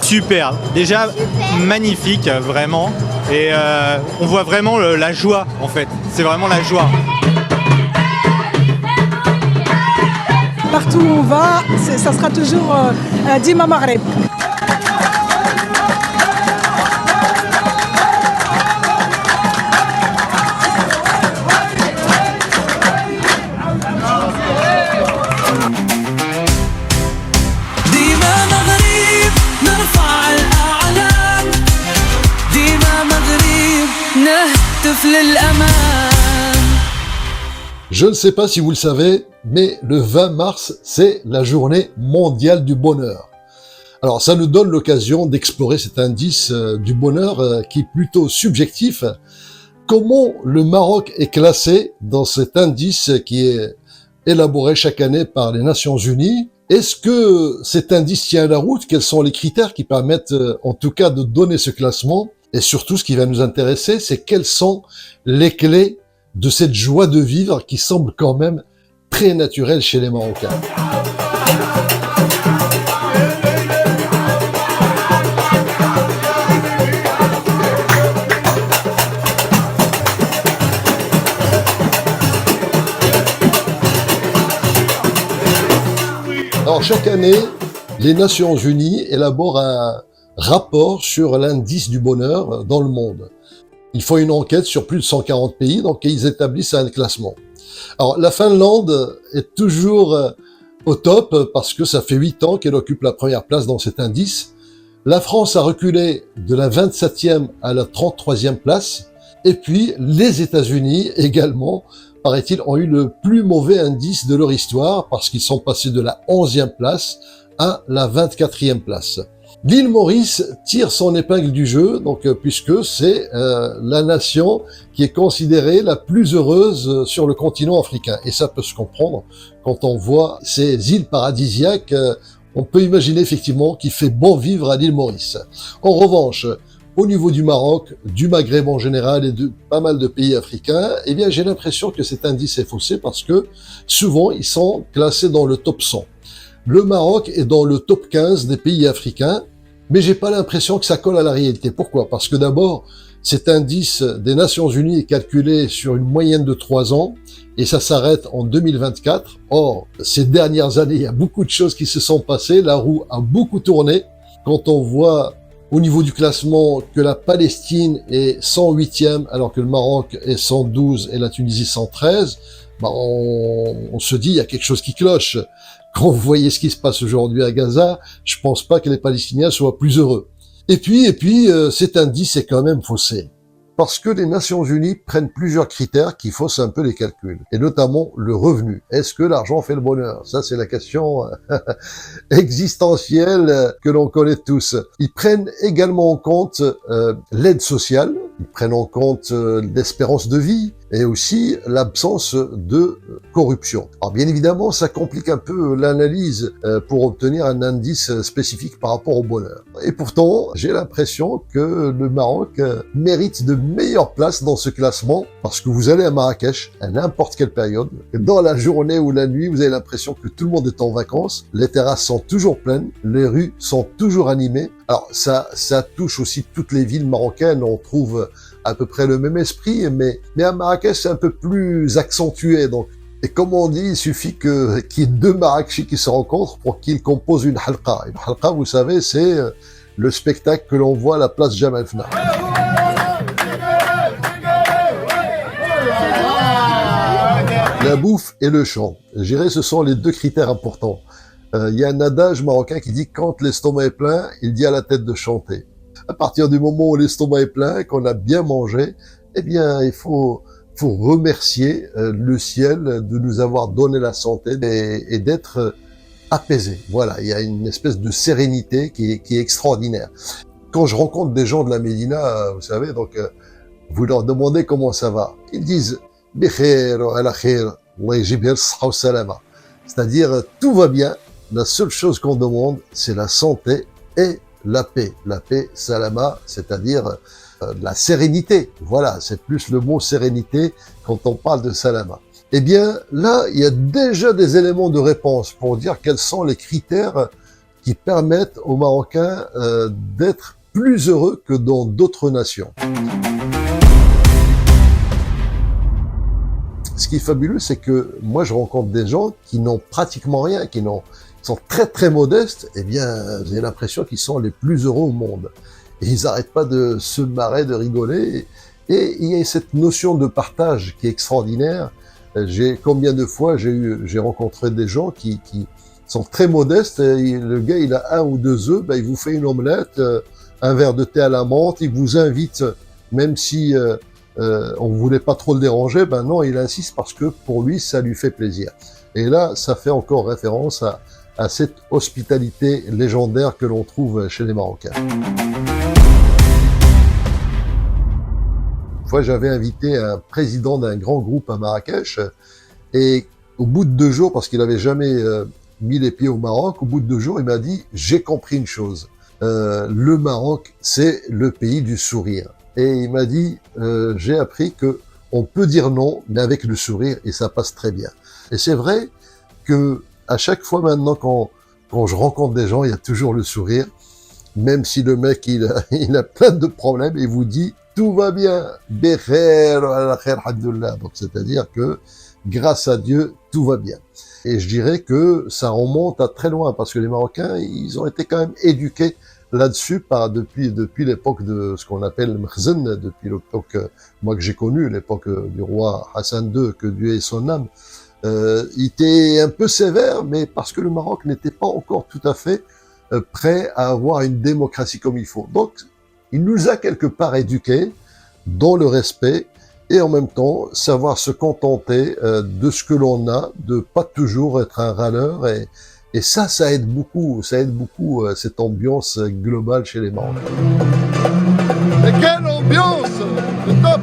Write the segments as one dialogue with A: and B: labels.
A: Super, déjà magnifique, vraiment. Et on voit vraiment la joie, en fait. C'est vraiment la joie.
B: Partout où on va, ça sera toujours Dima Maghreb.
C: Je ne sais pas si vous le savez, mais le 20 mars, c'est la journée mondiale du bonheur. Alors ça nous donne l'occasion d'explorer cet indice du bonheur qui est plutôt subjectif. Comment le Maroc est classé dans cet indice qui est élaboré chaque année par les Nations Unies? Est-ce que cet indice tient la route? Quels sont les critères qui permettent en tout cas de donner ce classement? Et surtout, ce qui va nous intéresser, c'est quelles sont les clés de cette joie de vivre qui semble quand même très naturelle chez les Marocains. Alors, chaque année, les Nations Unies élaborent un rapport sur l'indice du bonheur dans le monde. Ils font une enquête sur plus de 140 pays, donc ils établissent un classement. Alors, la Finlande est toujours au top parce que ça fait 8 ans qu'elle occupe la première place dans cet indice. La France a reculé de la 27e à la 33e place. Et puis, les États-Unis également, paraît-il, ont eu le plus mauvais indice de leur histoire parce qu'ils sont passés de la 11e place à la 24e place. L'île Maurice tire son épingle du jeu, donc puisque c'est la nation qui est considérée la plus heureuse sur le continent africain. Et ça peut se comprendre quand on voit ces îles paradisiaques. On peut imaginer effectivement qu'il fait bon vivre à l'île Maurice. En revanche, au niveau du Maroc, du Maghreb en général et de pas mal de pays africains, eh bien j'ai l'impression que cet indice est faussé parce que souvent ils sont classés dans le top 100. Le Maroc est dans le top 15 des pays africains, mais j'ai pas l'impression que ça colle à la réalité. Pourquoi? Parce que d'abord, cet indice des Nations Unies est calculé sur une moyenne de 3 ans, et ça s'arrête en 2024. Or, ces dernières années, il y a beaucoup de choses qui se sont passées, la roue a beaucoup tourné. Quand on voit au niveau du classement que la Palestine est 108e, alors que le Maroc est 112 et la Tunisie 113, on se dit il y a quelque chose qui cloche. Quand vous voyez ce qui se passe aujourd'hui à Gaza, je pense pas que les Palestiniens soient plus heureux. Et puis, cet indice est quand même faussé. Parce que les Nations Unies prennent plusieurs critères qui faussent un peu les calculs. Et notamment le revenu. Est-ce que l'argent fait le bonheur? Ça, c'est la question existentielle que l'on connaît tous. Ils prennent également en compte l'aide sociale. Ils prennent en compte l'espérance de vie et aussi l'absence de corruption. Alors bien évidemment, ça complique un peu l'analyse pour obtenir un indice spécifique par rapport au bonheur. Et pourtant, j'ai l'impression que le Maroc mérite de meilleures places dans ce classement parce que vous allez à Marrakech à n'importe quelle période, dans la journée ou la nuit, vous avez l'impression que tout le monde est en vacances, les terrasses sont toujours pleines, les rues sont toujours animées. Alors ça touche aussi toutes les villes marocaines, on trouve à peu près le même esprit, mais à Marrakech c'est un peu plus accentué. Donc, et comme on dit, il suffit qu'il y ait 2 Marrakechis qui se rencontrent pour qu'ils composent une halqa. Une halqa, vous savez, c'est le spectacle que l'on voit à la place Jemaa el-Fna. La bouffe et le chant. Je dirais ce sont les 2 critères importants. Il y a un adage marocain qui dit « quand l'estomac est plein, il dit à la tête de chanter ». À partir du moment où l'estomac est plein, qu'on a bien mangé, eh bien, il faut remercier le ciel de nous avoir donné la santé et d'être apaisé. Voilà, il y a une espèce de sérénité qui est extraordinaire. Quand je rencontre des gens de la Médina, vous savez, donc vous leur demandez comment ça va. Ils disent « Bikhair, ala khair, Allah yjibha as-sihha wa salama ». C'est-à-dire, tout va bien. La seule chose qu'on demande, c'est la santé et la paix. La paix, salama, c'est-à-dire la sérénité. Voilà, c'est plus le mot sérénité quand on parle de salama. Eh bien, là, il y a déjà des éléments de réponse pour dire quels sont les critères qui permettent aux Marocains d'être plus heureux que dans d'autres nations. Ce qui est fabuleux, c'est que moi, je rencontre des gens qui n'ont pratiquement rien, qui sont très très modestes. Eh bien, j'ai l'impression qu'ils sont les plus heureux au monde. Et ils n'arrêtent pas de se marrer, de rigoler. Et il y a cette notion de partage qui est extraordinaire. Combien de fois j'ai rencontré des gens qui sont très modestes. Et le gars, il a 1 ou 2 œufs, ben, il vous fait une omelette, un verre de thé à la menthe, il vous invite, même si on voulait pas trop le déranger, ben non, il insiste parce que pour lui, ça lui fait plaisir. Et là, ça fait encore référence à cette hospitalité légendaire que l'on trouve chez les Marocains. Une fois, j'avais invité un président d'un grand groupe à Marrakech, et au bout de 2 jours, parce qu'il avait jamais mis les pieds au Maroc, au bout de 2 jours, il m'a dit « J'ai compris une chose, le Maroc, c'est le pays du sourire. » Et il m'a dit, j'ai appris que on peut dire non, mais avec le sourire, et ça passe très bien. Et c'est vrai que à chaque fois maintenant, quand je rencontre des gens, il y a toujours le sourire, même si le mec il a plein de problèmes, il vous dit tout va bien, bekhair, alhamdoulilah. Donc c'est-à-dire que grâce à Dieu, tout va bien. Et je dirais que ça remonte à très loin, parce que les Marocains, ils ont été quand même éduqués là-dessus, depuis l'époque de ce qu'on appelle le Mkhzen, depuis l'époque, moi que j'ai connu, l'époque du roi Hassan II, que Dieu ait son âme, il était un peu sévère, mais parce que le Maroc n'était pas encore tout à fait prêt à avoir une démocratie comme il faut. Donc, il nous a quelque part éduqués dans le respect, et en même temps, savoir se contenter de ce que l'on a, de pas toujours être un râleur, et ça aide beaucoup cette ambiance globale chez les Marocains. Mais quelle ambiance! C'est top!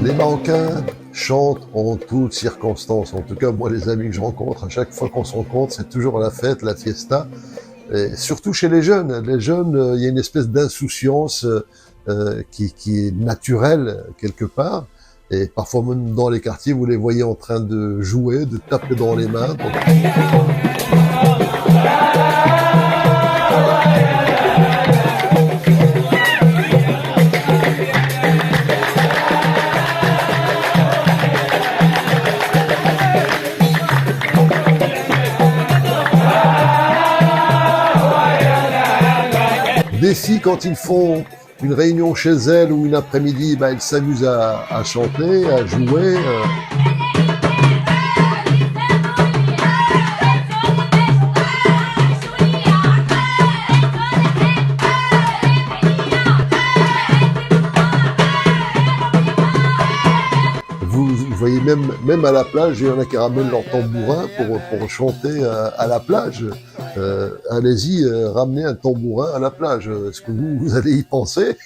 C: Les Marocains chantent en toutes circonstances. En tout cas, moi, les amis que je rencontre, à chaque fois qu'on se rencontre, c'est toujours la fête, la fiesta. Et surtout chez les jeunes. Les jeunes, il y a une espèce d'insouciance qui est naturelle quelque part. Et parfois même dans les quartiers, vous les voyez en train de jouer, de taper dans les mains. Donc... Des filles, quand ils font une réunion chez elles ou une après-midi, ben, elles s'amusent à chanter, à jouer. Vous voyez, même à la plage, il y en a qui ramènent leur tambourin pour chanter à la plage. Allez-y, ramenez un tambourin à la plage. Est-ce que vous allez y penser?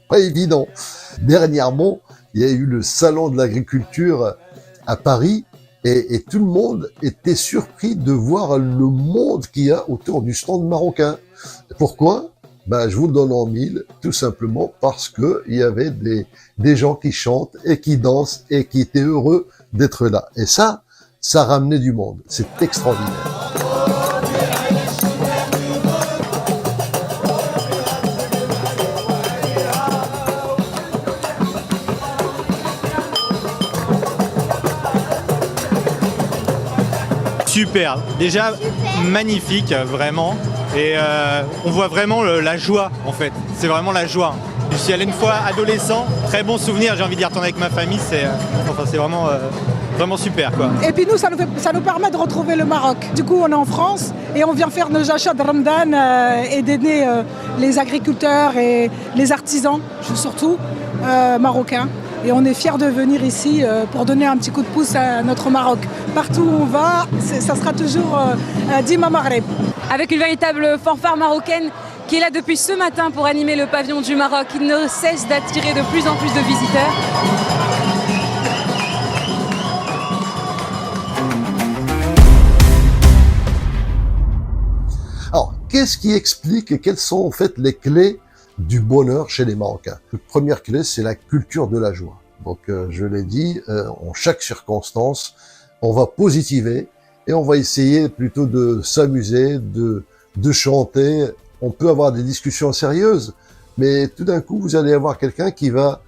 C: Pas évident. Dernièrement, il y a eu le salon de l'agriculture à Paris et tout le monde était surpris de voir le monde qu'il y a autour du stand marocain. Pourquoi? Ben, je vous le donne en 1000, tout simplement parce que il y avait des gens qui chantent et qui dansent et qui étaient heureux d'être là. Et ça ramenait du monde. C'est extraordinaire.
A: Super, déjà magnifique, vraiment. Et on voit vraiment la joie, en fait. C'est vraiment la joie. Je suis allé une fois adolescent, très bon souvenir, j'ai envie d'y retourner avec ma famille. C'est vraiment, vraiment super, quoi.
B: Et puis nous, ça nous permet de retrouver le Maroc. Du coup, on est en France et on vient faire nos achats de Ramadan et d'aider les agriculteurs et les artisans, surtout marocains. Et on est fiers de venir ici pour donner un petit coup de pouce à notre Maroc. Partout où on va, ça sera toujours Dima Maghreb.
D: Avec une véritable fanfare marocaine qui est là depuis ce matin pour animer le pavillon du Maroc. Il ne cesse d'attirer de plus en plus de visiteurs.
C: Alors, qu'est-ce qui explique et quelles sont en fait les clés du bonheur chez les Marocains? La première clé, c'est la culture de la joie. Donc, je l'ai dit, en chaque circonstance, on va positiver et on va essayer plutôt de s'amuser, de chanter. On peut avoir des discussions sérieuses, mais tout d'un coup, vous allez avoir quelqu'un qui va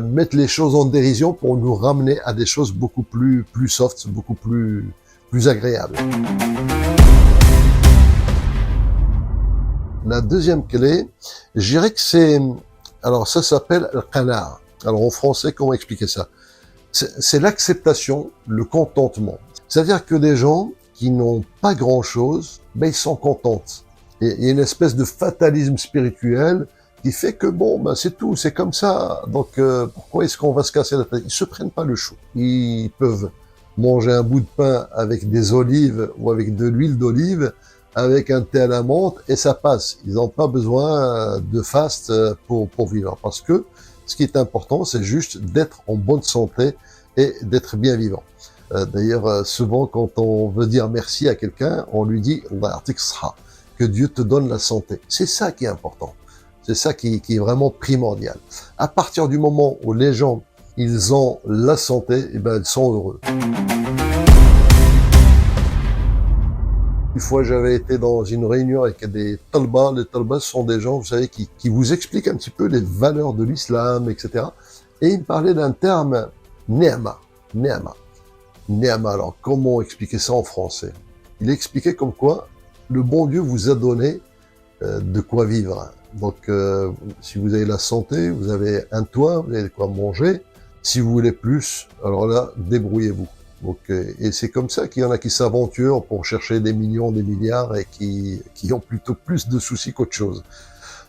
C: mettre les choses en dérision pour nous ramener à des choses beaucoup plus soft, beaucoup plus agréables. La deuxième clé, je dirais que c'est... Alors, ça s'appelle le qana'a. Alors, en français, comment expliquer ça? C'est l'acceptation, le contentement. C'est-à-dire que des gens qui n'ont pas grand-chose, ben, ils sont contents. Et il y a une espèce de fatalisme spirituel qui fait que, bon, ben, c'est tout, c'est comme ça. Donc, pourquoi est-ce qu'on va se casser la tête? Ils se prennent pas le chou. Ils peuvent manger un bout de pain avec des olives ou avec de l'huile d'olive, avec un thé à la menthe, et ça passe. Ils n'ont pas besoin de faste pour vivre. Parce que ce qui est important, c'est juste d'être en bonne santé et d'être bien vivant. D'ailleurs, souvent, quand on veut dire merci à quelqu'un, on lui dit « que Dieu te donne la santé ». C'est ça qui est important. C'est ça qui est vraiment primordial. À partir du moment où les gens, ils ont la santé, eh ben, ils sont heureux. Une fois, j'avais été dans une réunion avec des talbas. Les talbas sont des gens, vous savez, qui vous expliquent un petit peu les valeurs de l'islam, etc. Et ils me parlaient d'un terme ni'ma. Ni'ma. Ni'ma. Alors, comment expliquer ça en français? Il expliquait comme quoi le bon Dieu vous a donné de quoi vivre. Donc, si vous avez la santé, vous avez un toit, vous avez de quoi manger. Si vous voulez plus, alors là, débrouillez-vous. Donc, et c'est comme ça qu'il y en a qui s'aventurent pour chercher des millions, des milliards et qui ont plutôt plus de soucis qu'autre chose.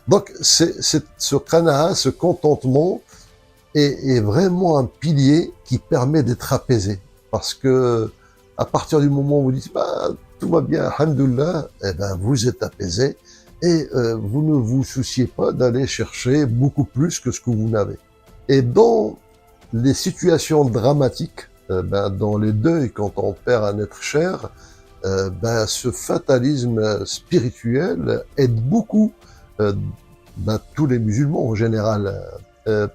C: Donc, ce qana'a, ce contentement est vraiment un pilier qui permet d'être apaisé. Parce que à partir du moment où vous dites bah, tout va bien, alhamdoulilah, eh ben, vous êtes apaisé et vous ne vous souciez pas d'aller chercher beaucoup plus que ce que vous n'avez. Et dans les situations dramatiques, ben, dans les deuils, quand on perd un être cher, ben, ce fatalisme spirituel aide beaucoup ben, tous les musulmans en général,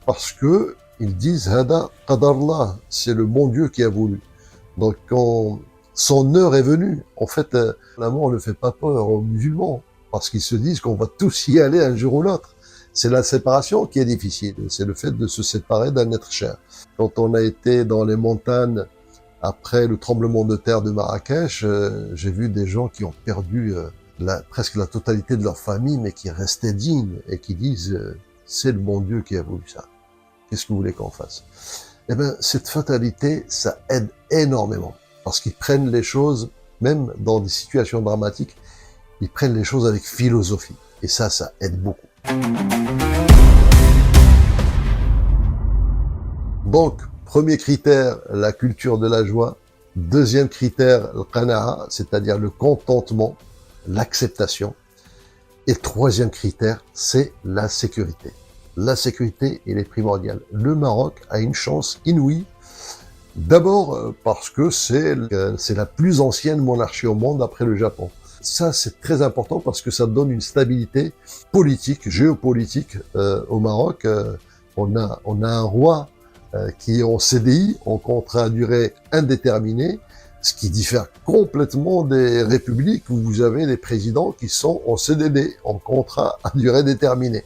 C: parce que ils disent Hada qadarullah, c'est le bon Dieu qui a voulu. Donc quand son heure est venue, en fait, la mort ne fait pas peur aux musulmans, parce qu'ils se disent qu'on va tous y aller un jour ou l'autre. C'est la séparation qui est difficile, c'est le fait de se séparer d'un être cher. Quand on a été dans les montagnes après le tremblement de terre de Marrakech, j'ai vu des gens qui ont perdu presque la totalité de leur famille, mais qui restaient dignes et qui disent c'est le bon Dieu qui a voulu ça. Qu'est-ce que vous voulez qu'on fasse? Eh bien, cette fatalité, ça aide énormément, parce qu'ils prennent les choses, même dans des situations dramatiques, ils prennent les choses avec philosophie. Et ça aide beaucoup. Donc, premier critère, la culture de la joie. Deuxième critère, le qana'a, c'est-à-dire le contentement, l'acceptation. Et troisième critère, c'est la sécurité. La sécurité, elle est primordiale. Le Maroc a une chance inouïe. D'abord parce que c'est la plus ancienne monarchie au monde après le Japon. Ça, c'est très important parce que ça donne une stabilité politique, géopolitique au Maroc. On a un roi qui est en CDI, en contrat à durée indéterminée, ce qui diffère complètement des républiques où vous avez des présidents qui sont en CDD, en contrat à durée déterminée.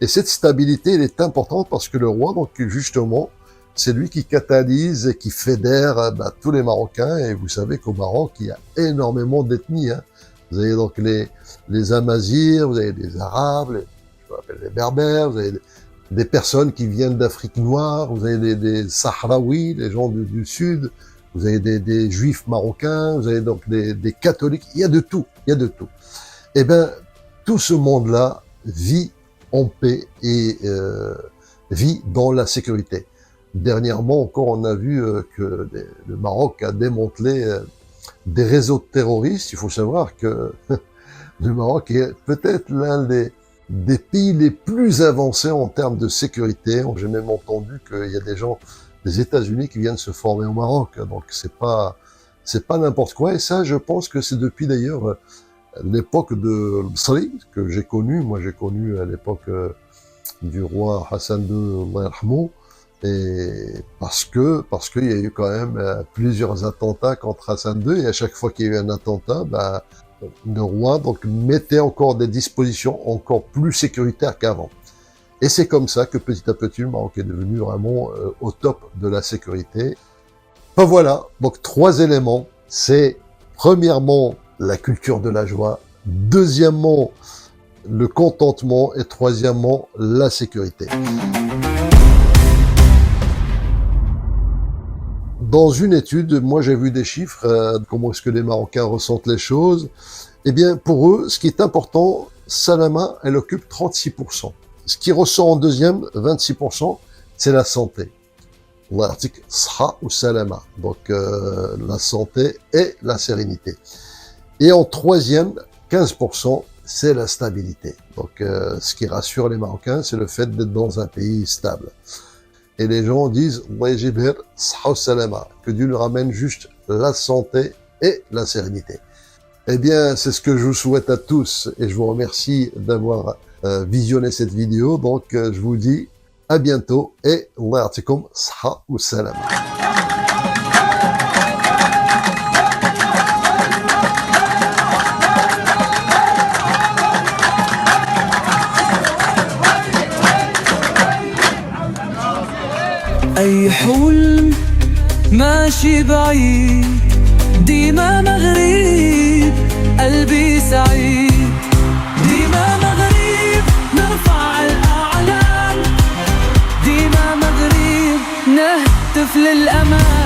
C: Et cette stabilité, elle est importante parce que le roi, donc justement, c'est lui qui catalyse et qui fédère tous les Marocains. Et vous savez qu'au Maroc, il y a énormément d'ethnies. Hein. Vous avez donc les Amazirs, vous avez les Arabes, je m'appelle les Berbères, vous avez des personnes qui viennent d'Afrique noire, vous avez des Sahraouis, les gens du sud, vous avez des Juifs marocains, vous avez donc des catholiques, il y a de tout, il y a de tout. Eh bien, tout ce monde-là vit en paix et vit dans la sécurité. Dernièrement encore, on a vu que le Maroc a démantelé des réseaux de terroristes. Il faut savoir que le Maroc est peut-être l'un des pays les plus avancés en termes de sécurité. J'ai même entendu qu'il y a des gens des États-Unis qui viennent se former au Maroc. Donc c'est pas n'importe quoi. Et ça, je pense que c'est depuis d'ailleurs l'époque de Sri que j'ai connu. Moi, j'ai connu à l'époque du roi Hassan II, Allah yarhamou. Et parce qu'il y a eu quand même plusieurs attentats contre Hassan II, et à chaque fois qu'il y a eu un attentat, le roi donc mettait encore des dispositions encore plus sécuritaires qu'avant. Et c'est comme ça que petit à petit le Maroc est devenu vraiment au top de la sécurité. Enfin voilà, donc 3 éléments, c'est premièrement la culture de la joie, deuxièmement le contentement et troisièmement la sécurité. Dans une étude, moi j'ai vu des chiffres, comment est-ce que les Marocains ressentent les choses. Eh bien, pour eux, ce qui est important, Salama, elle occupe 36%. Ce qui ressort en deuxième, 26%, c'est la santé. L'article Sha ou Salama, donc la santé et la sérénité. Et en troisième, 15%, c'est la stabilité. Donc, ce qui rassure les Marocains, c'est le fait d'être dans un pays stable. Et les gens disent que Dieu nous ramène juste la santé et la sérénité. Eh bien, c'est ce que je vous souhaite à tous et je vous remercie d'avoir visionné cette vidéo. Donc, je vous dis à bientôt et Allah yartikum sha ou salama.
E: أي حلم ماشي بعيد ديما مغرب قلبي سعيد ديما مغرب نرفع الأعلام ديما مغرب نهتف للأمان